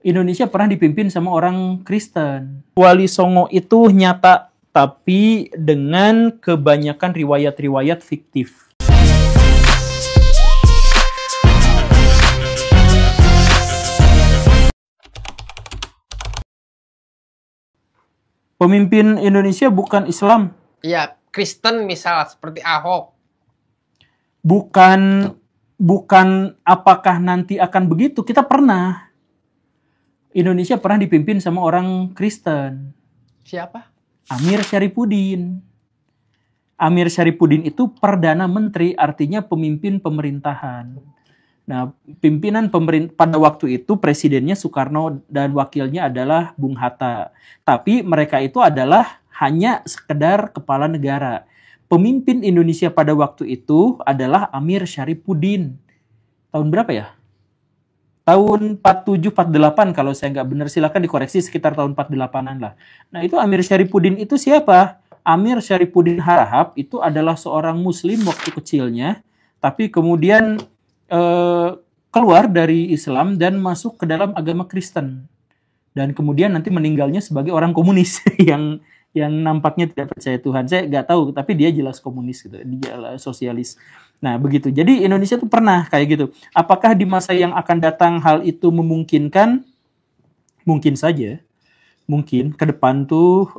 Indonesia pernah dipimpin sama orang Kristen. Wali Songo itu nyata, tapi dengan kebanyakan riwayat-riwayat fiktif. Pemimpin Indonesia bukan Islam. Ya, Kristen misal seperti Ahok. Bukan apakah nanti akan begitu. Kita pernah. Indonesia pernah dipimpin sama orang Kristen. Siapa? Amir Syarifuddin. Amir Syarifuddin itu Perdana Menteri, artinya pemimpin pemerintahan. Nah, pimpinan pemerintah pada waktu itu presidennya Soekarno dan wakilnya adalah Bung Hatta. Tapi mereka itu adalah hanya sekedar kepala negara. Pemimpin Indonesia pada waktu itu adalah Amir Syarifuddin. Tahun berapa ya? Tahun 47-48 kalau saya nggak benar, silakan dikoreksi, sekitar tahun 48-an lah. Nah, itu Amir Syarifuddin itu siapa? Amir Syarifuddin Harahap itu adalah seorang muslim waktu kecilnya, tapi kemudian keluar dari Islam dan masuk ke dalam agama Kristen. Dan kemudian nanti meninggalnya sebagai orang komunis yang nampaknya tidak percaya Tuhan. Saya nggak tahu, tapi dia jelas komunis gitu, dia sosialis. Nah, begitu. Jadi Indonesia tuh pernah kayak gitu. Apakah di masa yang akan datang hal itu memungkinkan? Mungkin saja. Mungkin ke depan tuh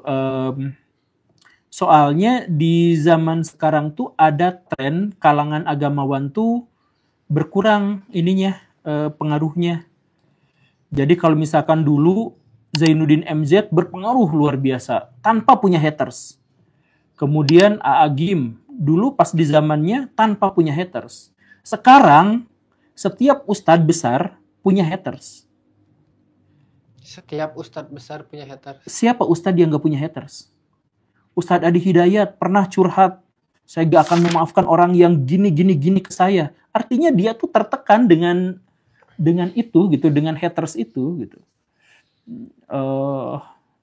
soalnya di zaman sekarang tuh ada tren kalangan agamawan tuh berkurang ininya, pengaruhnya. Jadi kalau misalkan dulu Zainuddin MZ berpengaruh luar biasa tanpa punya haters. Kemudian A.A. Gim dulu pas di zamannya tanpa punya haters. Sekarang setiap ustadz besar punya haters. Setiap ustadz besar punya haters. Siapa ustadz yang gak punya haters? Ustadz Adi Hidayat pernah curhat, saya gak akan memaafkan orang yang gini ke saya. Artinya dia tuh tertekan dengan itu gitu, dengan haters itu gitu.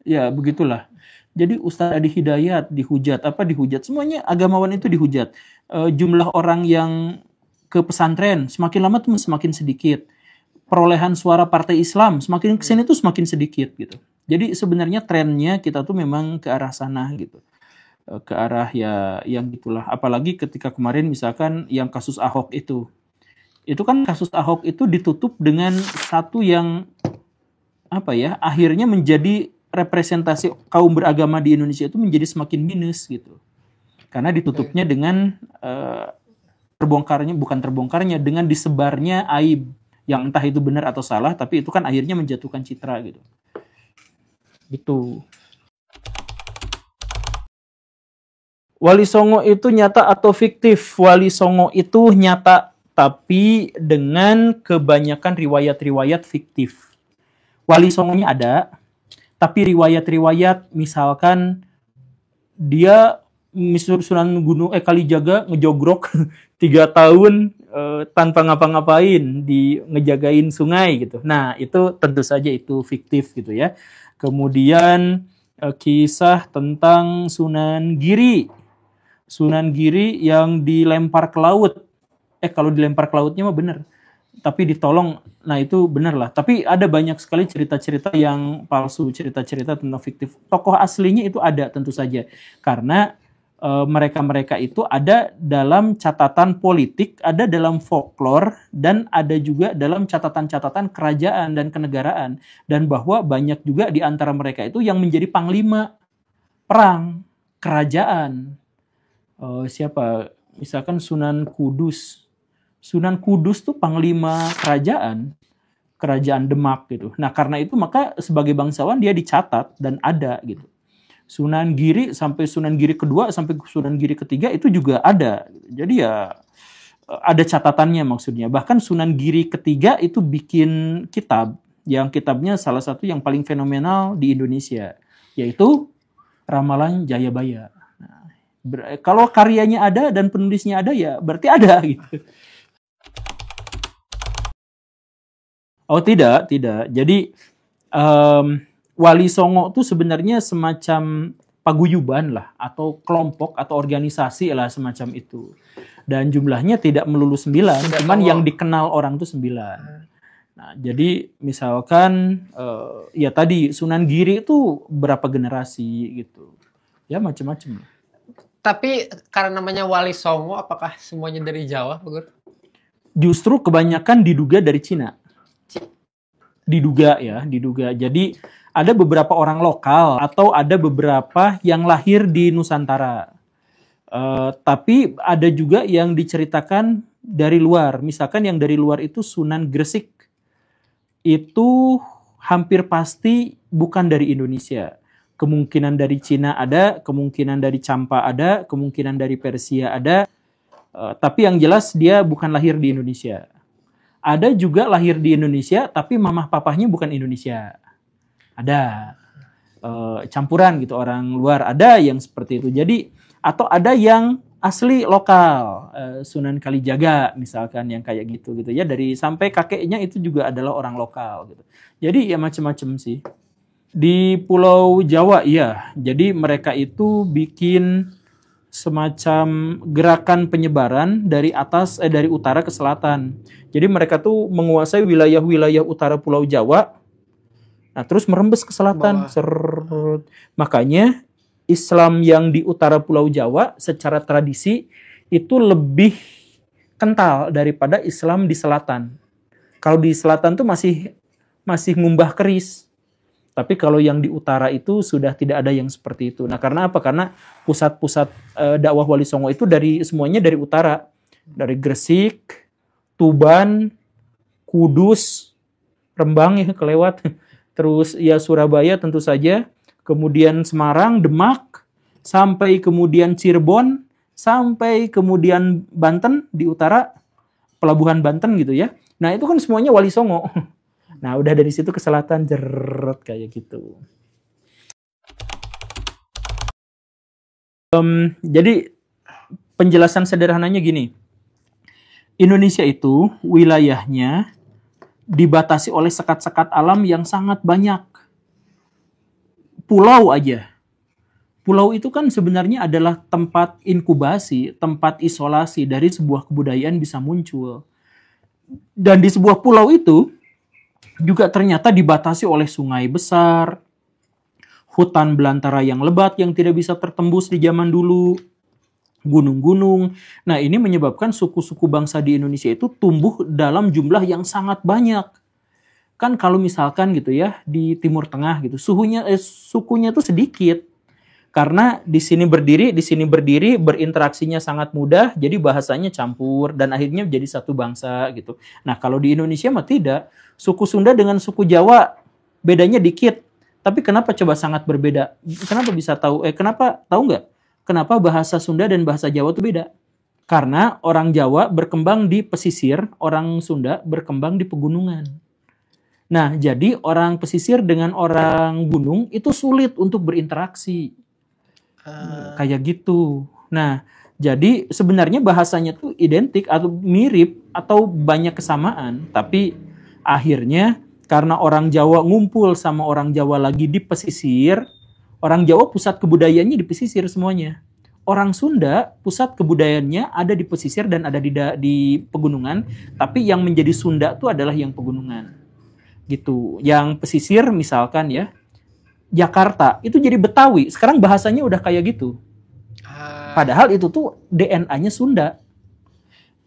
Ya begitulah. Jadi Ustadz Adi Hidayat dihujat, semuanya agamawan itu dihujat. Jumlah orang yang ke pesantren semakin lama tuh semakin sedikit. Perolehan suara partai Islam semakin kesini tuh semakin sedikit gitu. Jadi sebenarnya trennya kita tuh memang ke arah sana gitu. Ke arah ya yang gitulah. Apalagi ketika kemarin misalkan yang kasus Ahok itu kan kasus Ahok itu ditutup dengan satu yang akhirnya menjadi representasi kaum beragama di Indonesia itu menjadi semakin minus gitu. Karena ditutupnya dengan dengan disebarnya aib yang entah itu benar atau salah, tapi itu kan akhirnya menjatuhkan citra gitu. Gitu. Wali Songo itu nyata atau fiktif? Wali Songo itu nyata, tapi dengan kebanyakan riwayat-riwayat fiktif. Wali Songonya ada, tapi riwayat-riwayat misalkan dia Sunan Gunung Kalijaga ngejogrok 3 tahun tanpa ngapa-ngapain, ngejagain sungai gitu. Nah, itu tentu saja itu fiktif gitu ya. Kemudian kisah tentang Sunan Giri yang dilempar ke laut. Kalau dilempar ke lautnya mah bener. Tapi ditolong, nah itu bener lah. Tapi ada banyak sekali cerita-cerita yang palsu, cerita-cerita tentang fiktif. Tokoh aslinya itu ada tentu saja. Karena mereka-mereka itu ada dalam catatan politik, ada dalam folklore, dan ada juga dalam catatan-catatan kerajaan dan kenegaraan. Dan bahwa banyak juga di antara mereka itu yang menjadi panglima perang, kerajaan. Siapa? Misalkan Sunan Kudus. Sunan Kudus tuh panglima kerajaan Demak gitu. Nah, karena itu maka sebagai bangsawan dia dicatat dan ada gitu. Sunan Giri sampai Sunan Giri kedua sampai Sunan Giri ketiga itu juga ada. Jadi ya ada catatannya maksudnya. Bahkan Sunan Giri ketiga itu bikin kitab, yang kitabnya salah satu yang paling fenomenal di Indonesia, yaitu Ramalan Jayabaya. Kalau karyanya ada dan penulisnya ada ya berarti ada gitu. Oh tidak. Jadi Wali Songo itu sebenarnya semacam paguyuban lah, atau kelompok atau organisasi lah semacam itu. Dan jumlahnya tidak melulu 9, cuman yang dikenal orang itu 9. Nah, jadi misalkan ya tadi Sunan Giri itu berapa generasi gitu. Ya macam-macam. Tapi karena namanya Wali Songo, apakah semuanya dari Jawa, Pak Guru? Justru kebanyakan diduga dari Cina. Diduga ya, diduga. Jadi ada beberapa orang lokal atau ada beberapa yang lahir di Nusantara. Tapi ada juga yang diceritakan dari luar. Misalkan yang dari luar itu Sunan Gresik. Itu hampir pasti bukan dari Indonesia. Kemungkinan dari Cina ada, kemungkinan dari Campa ada, kemungkinan dari Persia ada. Tapi yang jelas dia bukan lahir di Indonesia. Ada juga lahir di Indonesia, tapi mamah papahnya bukan Indonesia. Ada campuran gitu, orang luar. Ada yang seperti itu. Jadi, atau ada yang asli lokal, Sunan Kalijaga misalkan yang kayak gitu ya. Dari sampai kakeknya itu juga adalah orang lokal gitu. Jadi ya macam-macam sih. Di Pulau Jawa iya. Jadi mereka itu bikin semacam gerakan penyebaran dari dari utara ke selatan. Jadi mereka tuh menguasai wilayah-wilayah utara Pulau Jawa. Nah, terus merembes ke selatan. Makanya Islam yang di utara Pulau Jawa secara tradisi itu lebih kental daripada Islam di selatan. Kalau di selatan tuh masih ngumbah keris. Tapi kalau yang di utara itu sudah tidak ada yang seperti itu. Nah, karena apa? Karena pusat-pusat dakwah Wali Songo itu semuanya dari utara. Dari Gresik, Tuban, Kudus, Rembang ya kelewat. Terus ya Surabaya tentu saja. Kemudian Semarang, Demak, sampai kemudian Cirebon, sampai kemudian Banten di utara, Pelabuhan Banten gitu ya. Nah, itu kan semuanya Wali Songo. Nah, udah dari situ ke selatan jeret kayak gitu. Jadi penjelasan sederhananya gini. Indonesia itu wilayahnya dibatasi oleh sekat-sekat alam yang sangat banyak. Pulau aja. Pulau itu kan sebenarnya adalah tempat inkubasi, tempat isolasi dari sebuah kebudayaan bisa muncul. Dan di sebuah pulau itu juga ternyata dibatasi oleh sungai besar, hutan belantara yang lebat yang tidak bisa tertembus di zaman dulu, gunung-gunung. Nah, ini menyebabkan suku-suku bangsa di Indonesia itu tumbuh dalam jumlah yang sangat banyak. Kan kalau misalkan gitu ya, di Timur Tengah gitu, sukunya itu sedikit. Karena di sini berdiri, berinteraksinya sangat mudah, jadi bahasanya campur dan akhirnya jadi satu bangsa gitu. Nah, kalau di Indonesia mah tidak. Suku Sunda dengan suku Jawa bedanya dikit. Tapi kenapa coba sangat berbeda? Kenapa bisa tahu? Kenapa tahu nggak? Kenapa bahasa Sunda dan bahasa Jawa itu beda? Karena orang Jawa berkembang di pesisir, orang Sunda berkembang di pegunungan. Nah, jadi orang pesisir dengan orang gunung itu sulit untuk berinteraksi. Kayak gitu. Nah, jadi sebenarnya bahasanya tuh identik atau mirip atau banyak kesamaan, tapi akhirnya karena orang Jawa ngumpul sama orang Jawa lagi di pesisir, orang Jawa pusat kebudayaannya di pesisir semuanya. Orang Sunda pusat kebudayaannya ada di pesisir dan ada di pegunungan, tapi yang menjadi Sunda tuh adalah yang pegunungan. Gitu. Yang pesisir misalkan ya, Jakarta itu jadi Betawi. Sekarang bahasanya udah kayak gitu. Padahal itu tuh DNA-nya Sunda.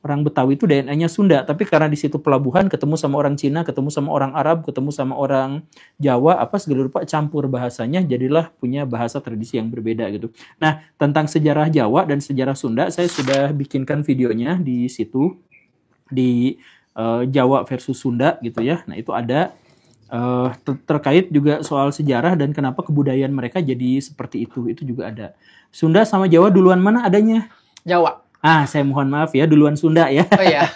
Orang Betawi itu DNA-nya Sunda, tapi karena di situ pelabuhan ketemu sama orang Cina, ketemu sama orang Arab, ketemu sama orang Jawa, segala rupa campur bahasanya, jadilah punya bahasa tradisi yang berbeda gitu. Nah, tentang sejarah Jawa dan sejarah Sunda saya sudah bikinkan videonya di situ di Jawa versus Sunda gitu ya. Nah, itu ada terkait juga soal sejarah dan kenapa kebudayaan mereka jadi seperti itu juga ada. Sunda sama Jawa duluan mana adanya? Jawa. Saya mohon maaf ya, duluan Sunda ya. Oh iya.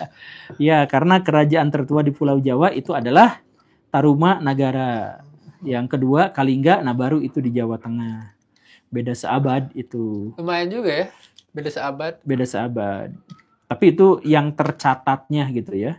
Ya, karena kerajaan tertua di Pulau Jawa itu adalah Taruma Nagara. Yang kedua Kalingga, nah baru itu di Jawa Tengah. Beda seabad itu. Lumayan juga ya, beda seabad. Beda seabad. Tapi itu yang tercatatnya gitu ya.